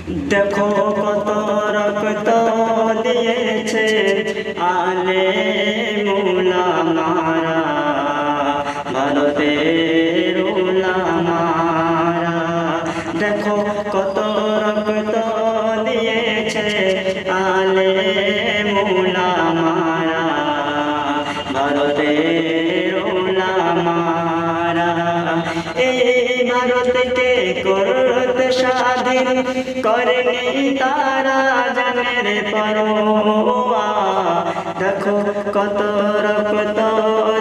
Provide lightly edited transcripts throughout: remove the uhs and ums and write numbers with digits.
দেখো কত রক্ত দিয়েছে আলেম উলামারা, ভারতের উলামারা। দেখো কত রক্ত দিয়েছে আলেম উলামারা, ভারতের উলামারা। এই ভারতকে করতে স্বাধীন করেনি তারা জানের পরোয়া। দেখো কত রক্ত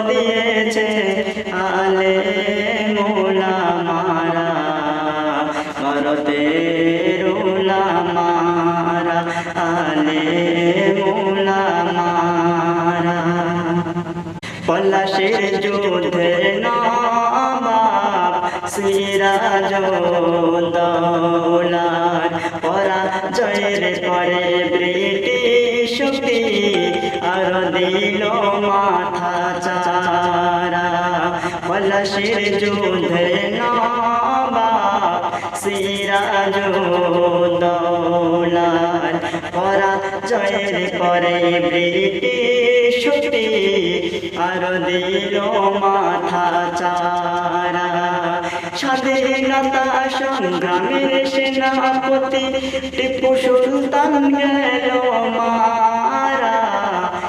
দিয়েছে আলেম উলামারা, ভারতের উলামারা, আলেম উলামারা। পলাশির যুদ্ধে নবাব সিরাজউদ্দৌলার পরাজয়ের পরে ব্রিটিশ শক্তি আর দিল মাথা চারা। পলাশির যুদ্ধে নবাব সিরাজউদ্দৌলার পরাজয়ের পরে ব্রিটিশ শক্তি আর দিল মাথা চারা। স্বাধীনতা সংগ্রামের সেনাপতি টিপু সুলতান গেল মা।